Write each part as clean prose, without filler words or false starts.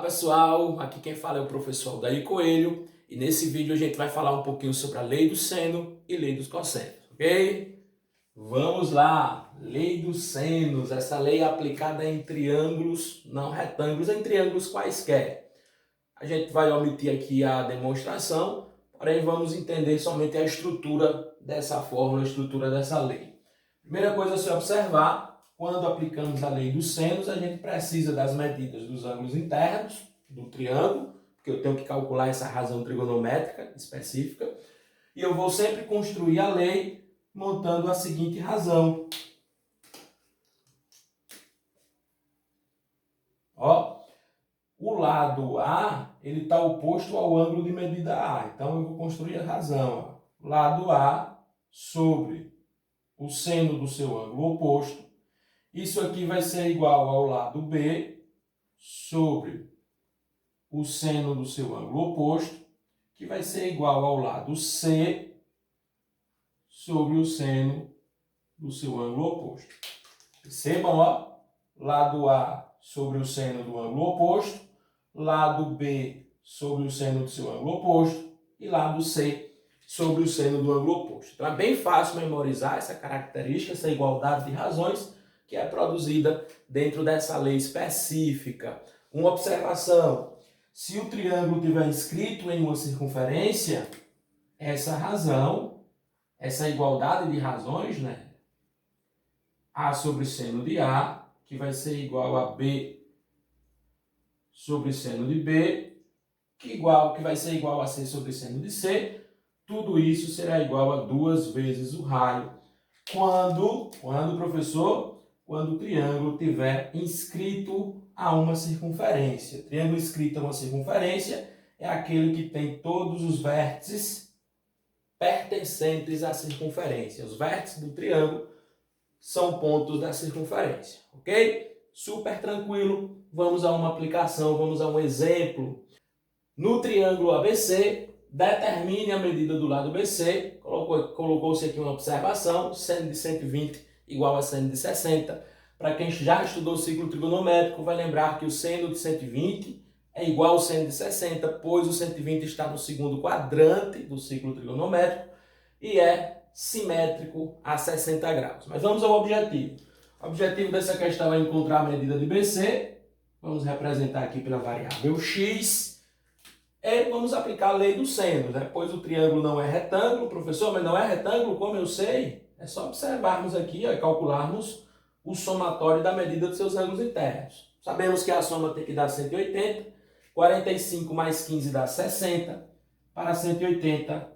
pessoal, aqui quem fala é o professor Aldair Coelho e nesse vídeo a gente vai falar um pouquinho sobre a lei do seno e lei dos cossenos, ok? Vamos lá, lei dos senos, essa lei é aplicada em triângulos não retângulos, em triângulos quaisquer. A gente vai omitir aqui a demonstração, porém vamos entender somente a estrutura dessa fórmula, a estrutura dessa lei. Primeira coisa a se observar, quando aplicamos a lei dos senos, a gente precisa das medidas dos ângulos internos do triângulo, porque eu tenho que calcular essa razão trigonométrica específica, e eu vou sempre construir a lei montando a seguinte razão. Ó, o lado A ele está oposto ao ângulo de medida A, então eu vou construir a razão. Ó. Lado A sobre o seno do seu ângulo oposto. Isso aqui vai ser igual ao lado B sobre o seno do seu ângulo oposto, que vai ser igual ao lado C sobre o seno do seu ângulo oposto. Percebam, ó, lado A sobre o seno do ângulo oposto, lado B sobre o seno do seu ângulo oposto e lado C sobre o seno do ângulo oposto. Então é bem fácil memorizar essa característica, essa igualdade de razões, que é produzida dentro dessa lei específica. Uma observação, se o triângulo estiver inscrito em uma circunferência, essa razão, essa igualdade de razões, né? A sobre seno de A, que vai ser igual a B sobre seno de B, que vai ser igual a C sobre seno de C, tudo isso será igual a 2 vezes o raio. Quando, professor? Quando o triângulo estiver inscrito a uma circunferência. Triângulo inscrito a uma circunferência é aquele que tem todos os vértices pertencentes à circunferência. Os vértices do triângulo são pontos da circunferência, ok? Super tranquilo. Vamos a uma aplicação, vamos a um exemplo. No triângulo ABC, determine a medida do lado BC. Colocou-se aqui uma observação, seno de 120 igual a seno de 60. Para quem já estudou o ciclo trigonométrico, vai lembrar que o seno de 120 é igual ao seno de 60, pois o 120 está no segundo quadrante do ciclo trigonométrico e é simétrico a 60 graus. Mas vamos ao objetivo. O objetivo dessa questão é encontrar a medida de BC. Vamos representar aqui pela variável x. E vamos aplicar a lei do seno, né? Pois o triângulo não é retângulo, professor, mas não é retângulo, como eu sei? É só observarmos aqui e calcularmos o somatório da medida dos seus ângulos internos. Sabemos que a soma tem que dar 180, 45 mais 15 dá 60, para 180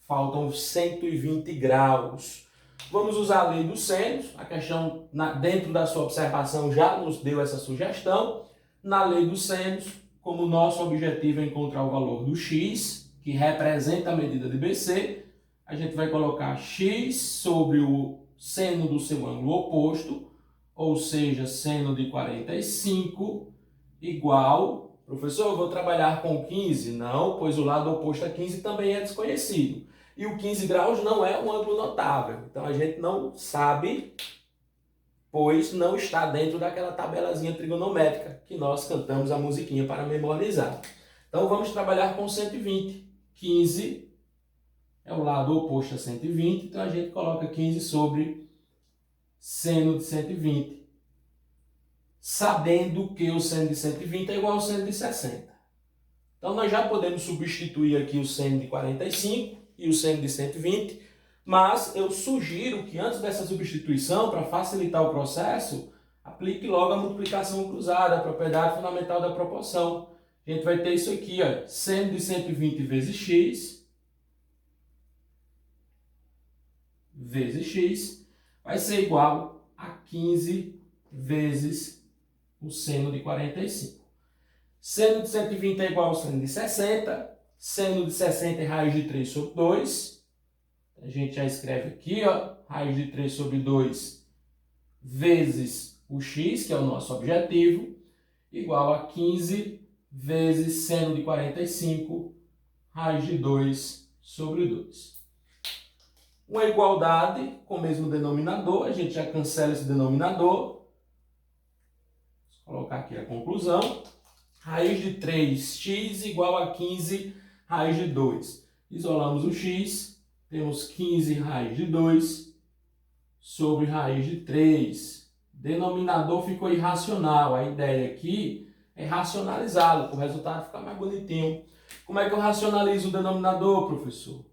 faltam 120 graus. Vamos usar a lei dos senos, a questão dentro da sua observação já nos deu essa sugestão. Na lei dos senos, como nosso objetivo é encontrar o valor do x, que representa a medida de BC, a gente vai colocar x sobre o seno do seu ângulo oposto, ou seja, seno de 45, igual... Professor, eu vou trabalhar com 15? Não, pois o lado oposto a 15 também é desconhecido. E o 15 graus não é um ângulo notável. Então a gente não sabe, pois não está dentro daquela tabelazinha trigonométrica que nós cantamos a musiquinha para memorizar. Então vamos trabalhar com 120. 15 é o lado oposto a 120, então a gente coloca 15 sobre seno de 120, sabendo que o seno de 120 é igual ao seno de 60. Então nós já podemos substituir aqui o seno de 45 e o seno de 120, mas eu sugiro que antes dessa substituição, para facilitar o processo, aplique logo a multiplicação cruzada, a propriedade fundamental da proporção. A gente vai ter isso aqui, ó, seno de 120 vezes x vai ser igual a 15 vezes o seno de 45. Seno de 120 é igual ao seno de 60. Seno de 60 é raiz de 3 sobre 2. A gente já escreve aqui, ó, raiz de 3 sobre 2 vezes o x, que é o nosso objetivo, igual a 15 vezes seno de 45, raiz de 2 sobre 2. Uma igualdade com o mesmo denominador, a gente já cancela esse denominador. Vou colocar aqui a conclusão. Raiz de 3x igual a 15 raiz de 2. Isolamos o x, temos 15 raiz de 2 sobre raiz de 3. Denominador ficou irracional. A ideia aqui é racionalizá-lo, para o resultado ficar mais bonitinho. Como é que eu racionalizo o denominador, professor?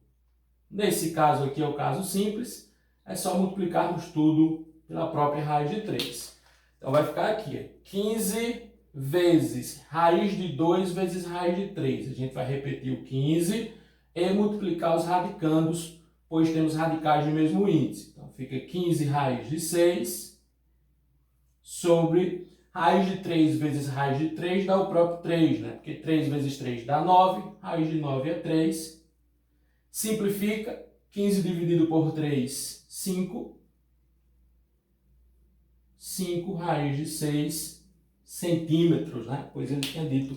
Nesse caso aqui é o caso simples, é só multiplicarmos tudo pela própria raiz de 3. Então vai ficar aqui, 15 vezes raiz de 2 vezes raiz de 3. A gente vai repetir o 15 e multiplicar os radicandos, pois temos radicais de mesmo índice. Então fica 15 raiz de 6 sobre raiz de 3 vezes raiz de 3 dá o próprio 3, né? Porque 3 vezes 3 dá 9, raiz de 9 é 3. Simplifica, 15 dividido por 3, 5. 5 raiz de 6 centímetros, né? Pois ele tinha dito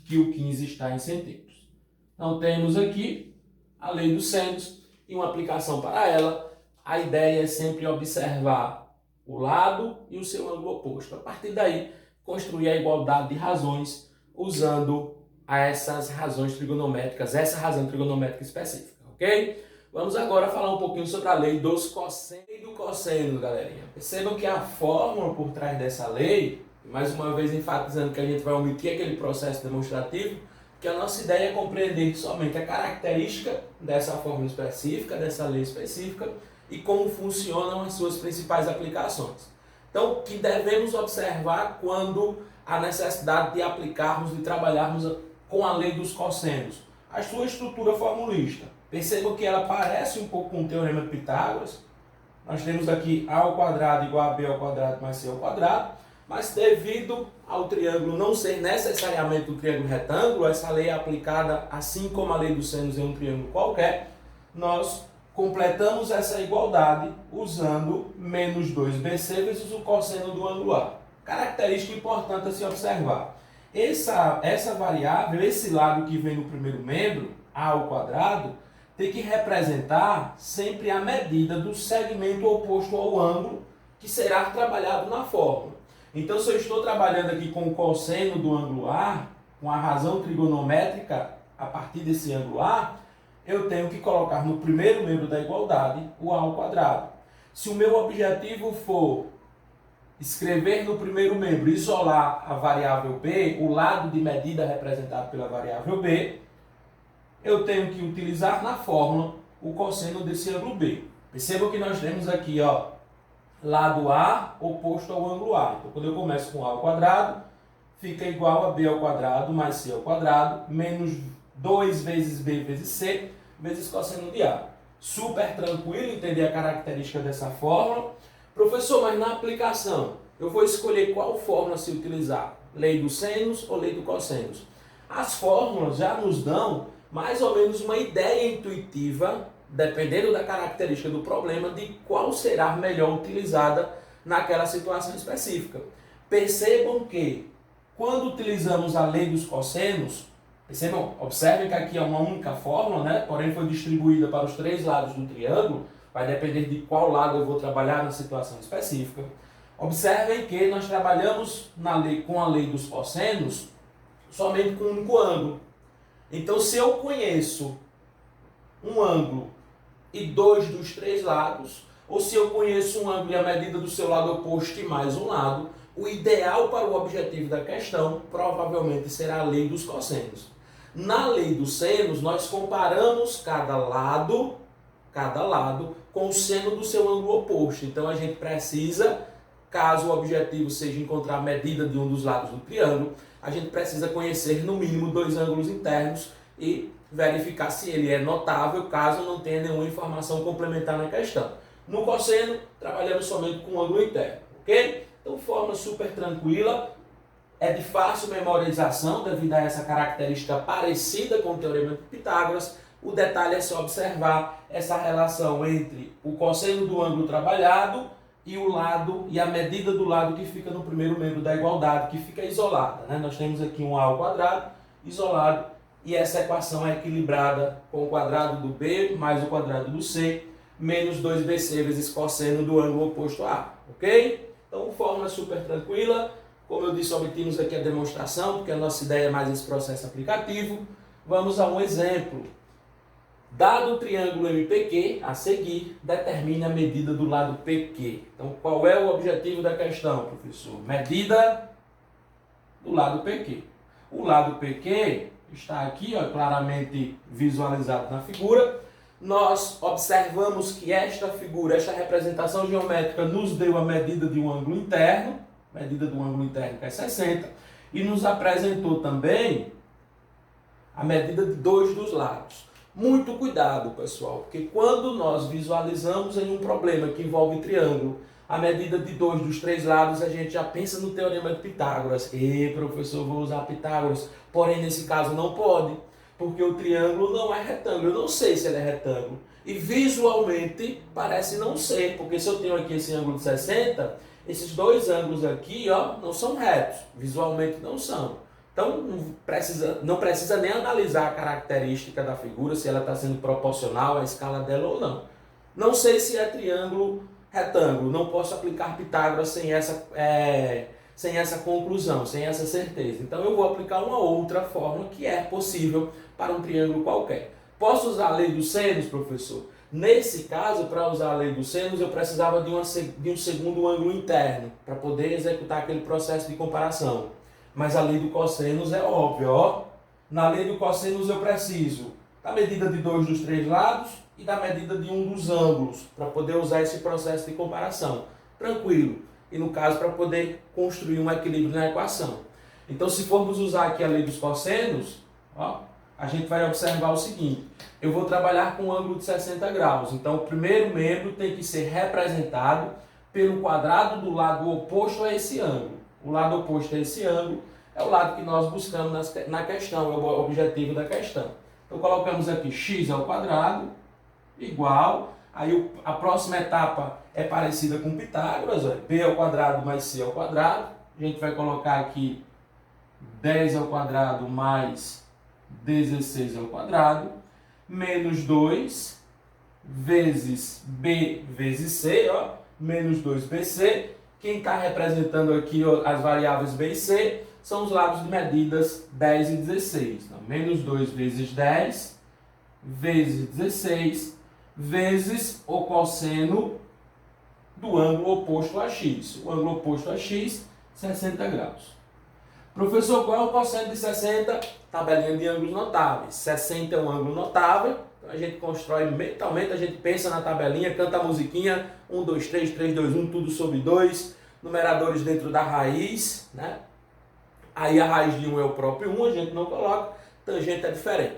que o 15 está em centímetros. Então temos aqui a lei dos senos e uma aplicação para ela. A ideia é sempre observar o lado e o seu ângulo oposto. A partir daí, construir a igualdade de razões usando essas razões trigonométricas, essa razão trigonométrica específica, ok? Vamos agora falar um pouquinho sobre a lei dos cossenos e do cosseno, galerinha. Percebam que a fórmula por trás dessa lei, mais uma vez enfatizando que a gente vai omitir aquele processo demonstrativo, que a nossa ideia é compreender somente a característica dessa fórmula específica, dessa lei específica, e como funcionam as suas principais aplicações. Então, o que devemos observar quando há necessidade de aplicarmos, de trabalharmos com a lei dos cossenos? A sua estrutura formulista. Percebam que ela parece um pouco com o teorema de Pitágoras. Nós temos aqui a ao quadrado igual a b ao quadrado mais c ao quadrado, mas devido ao triângulo não ser necessariamente um triângulo retângulo, essa lei é aplicada assim como a lei dos senos em um triângulo qualquer, nós completamos essa igualdade usando menos 2bc vezes o cosseno do ângulo A. Característica importante a se observar. Essa variável, esse lado que vem no primeiro membro, A ao quadrado, tem que representar sempre a medida do segmento oposto ao ângulo que será trabalhado na fórmula. Então, se eu estou trabalhando aqui com o cosseno do ângulo A, com a razão trigonométrica a partir desse ângulo A, eu tenho que colocar no primeiro membro da igualdade o A ao quadrado. Se o meu objetivo for escrever no primeiro membro, isolar a variável B, o lado de medida representado pela variável B, eu tenho que utilizar na fórmula o cosseno desse ângulo B. Percebam que nós temos aqui, ó, lado A oposto ao ângulo A. Então, quando eu começo com A ao quadrado, fica igual a B ao quadrado mais C ao quadrado, menos 2 vezes B vezes C, vezes cosseno de A. Super tranquilo entender a característica dessa fórmula. Professor, mas na aplicação, eu vou escolher qual fórmula se utilizar, lei dos senos ou lei do cossenos. As fórmulas já nos dão mais ou menos uma ideia intuitiva, dependendo da característica do problema, de qual será melhor utilizada naquela situação específica. Percebam que, quando utilizamos a lei dos cossenos, observem que aqui é uma única fórmula, né? Porém foi distribuída para os três lados do triângulo, vai depender de qual lado eu vou trabalhar na situação específica. Observem que nós trabalhamos com a lei dos cossenos somente com um único ângulo. Então, se eu conheço um ângulo e dois dos três lados, ou se eu conheço um ângulo e a medida do seu lado oposto e mais um lado, o ideal para o objetivo da questão provavelmente será a lei dos cossenos. Na lei dos senos, nós comparamos cada lado com o seno do seu ângulo oposto. Então, a gente precisa, caso o objetivo seja encontrar a medida de um dos lados do triângulo, a gente precisa conhecer no mínimo dois ângulos internos e verificar se ele é notável, caso não tenha nenhuma informação complementar na questão. No cosseno, trabalhamos somente com o ângulo interno, ok? Então, forma super tranquila, é de fácil memorização devido a essa característica parecida com o teorema de Pitágoras. O detalhe é só observar essa relação entre o cosseno do ângulo trabalhado e o lado e a medida do lado que fica no primeiro membro da igualdade, que fica isolada, né? Nós temos aqui um A ao quadrado isolado e essa equação é equilibrada com o quadrado do B mais o quadrado do C menos 2bc vezes cosseno do ângulo oposto a A, ok? Então, fórmula super tranquila, Como eu disse, obtemos aqui a demonstração, porque a nossa ideia é mais esse processo aplicativo. Vamos a um exemplo. Dado o triângulo MPQ, a seguir, determine a medida do lado PQ. Então, qual é o objetivo da questão, professor? Medida do lado PQ. O lado PQ está aqui, ó, claramente visualizado na figura. Nós observamos que esta figura, esta representação geométrica nos deu a medida de um ângulo interno, medida do ângulo interno que é 60, e nos apresentou também a medida de dois dos lados. Muito cuidado, pessoal, porque quando nós visualizamos em um problema que envolve triângulo, a medida de dois dos três lados, a gente já pensa no teorema de Pitágoras. Professor, vou usar Pitágoras, porém nesse caso não pode, porque o triângulo não é retângulo. Eu não sei se ele é retângulo. E visualmente parece não ser, porque se eu tenho aqui esse ângulo de 60, esses dois ângulos aqui, ó, não são retos, visualmente não são. Então, não precisa nem analisar a característica da figura, se ela está sendo proporcional à escala dela ou não. Não sei se é triângulo, retângulo. Não posso aplicar Pitágoras sem essa conclusão, sem essa certeza. Então, eu vou aplicar uma outra forma que é possível para um triângulo qualquer. Posso usar a lei dos senos, professor? Nesse caso, para usar a lei dos senos, eu precisava de um segundo ângulo interno para poder executar aquele processo de comparação. Mas a lei do cossenos é óbvia, ó. Na lei do cossenos eu preciso da medida de dois dos três lados e da medida de um dos ângulos para poder usar esse processo de comparação. Tranquilo. E no caso para poder construir um equilíbrio na equação. Então se formos usar aqui a lei dos cossenos, ó, a gente vai observar o seguinte. Eu vou trabalhar com um ângulo de 60 graus. Então o primeiro membro tem que ser representado pelo quadrado do lado oposto a esse ângulo. O lado oposto a esse ângulo é o lado que nós buscamos na questão, é o objetivo da questão. Então colocamos aqui x ao quadrado igual, aí a próxima etapa é parecida com Pitágoras, ó, b ao quadrado mais c ao quadrado. A gente vai colocar aqui 10 ao quadrado mais 16 ao quadrado, menos 2 vezes b vezes c, ó, menos 2bc. Quem está representando aqui as variáveis b e c são os lados de medidas 10 e 16. Então, menos 2 vezes 10 vezes 16 vezes o cosseno do ângulo oposto a x. O ângulo oposto a x, 60 graus. Professor, qual é o cosseno de 60? Tabelinha de ângulos notáveis. 60 é um ângulo notável. Então, a gente constrói mentalmente, a gente pensa na tabelinha, canta a musiquinha, 1, 2, 3, 3, 2, 1, tudo sobre 2, numeradores dentro da raiz, né? Aí a raiz de 1 é o próprio 1, a gente não coloca, tangente é diferente.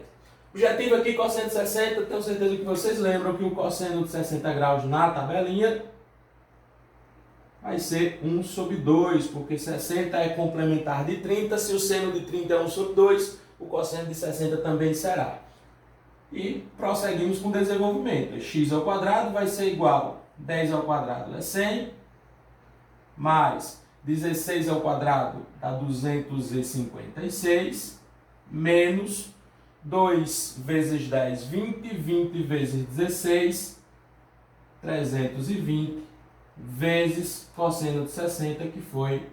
Objetivo aqui, cosseno de 60, tenho certeza que vocês lembram que o cosseno de 60 graus na tabelinha vai ser 1 sobre 2, porque 60 é complementar de 30, se o seno de 30 é 1 sobre 2, o cosseno de 60 também será. E prosseguimos com o desenvolvimento. X ao quadrado vai ser igual a 10 ao quadrado é 100, mais 16 ao quadrado dá 256, menos 2 vezes 10, 20, 20 vezes 16, 320, vezes cosseno de 60, que foi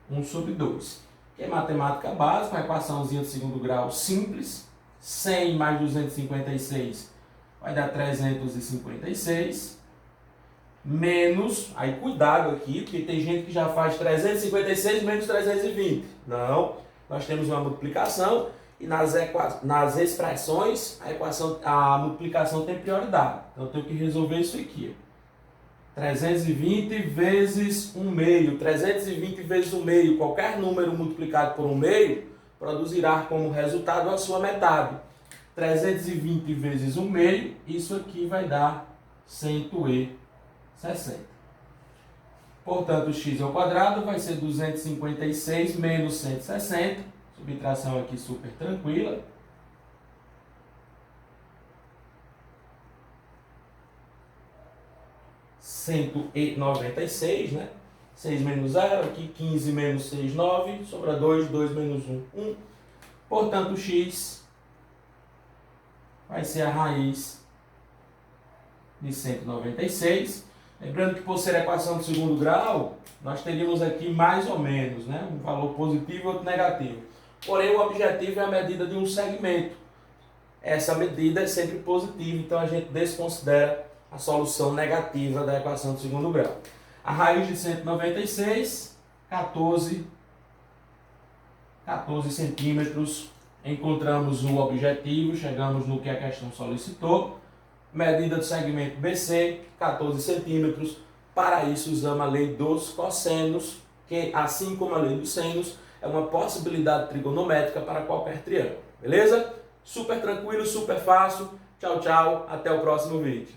1 sobre 2. Que é matemática básica, uma equaçãozinha de segundo grau simples. 100 mais 256 vai dar 356, menos, aí cuidado aqui, porque tem gente que já faz 356 menos 320. Não, nós temos uma multiplicação e nas expressões a multiplicação tem prioridade. Então eu tenho que resolver isso aqui. 320 vezes 1 meio, 320 vezes 1 meio, qualquer número multiplicado por 1 meio, produzirá como resultado a sua metade. 320 vezes 1 meio, isso aqui vai dar 160. Portanto, x ao quadrado vai ser 256 menos 160. Subtração aqui super tranquila. (196), né? 6 menos 0, aqui 15 menos 6, 9, sobra 2, 2 menos 1, 1. Portanto, x vai ser a raiz de 196. Lembrando que por ser equação de segundo grau, nós teríamos aqui mais ou menos, né, um valor positivo e outro negativo. Porém, o objetivo é a medida de um segmento. Essa medida é sempre positiva, então a gente desconsidera a solução negativa da equação de segundo grau. A raiz de 196, 14 centímetros. Encontramos o objetivo, chegamos no que a questão solicitou. Medida do segmento BC, 14 centímetros. Para isso, usamos a lei dos cossenos, que, assim como a lei dos senos, é uma possibilidade trigonométrica para qualquer triângulo. Beleza? Super tranquilo, super fácil. Tchau, tchau. Até o próximo vídeo.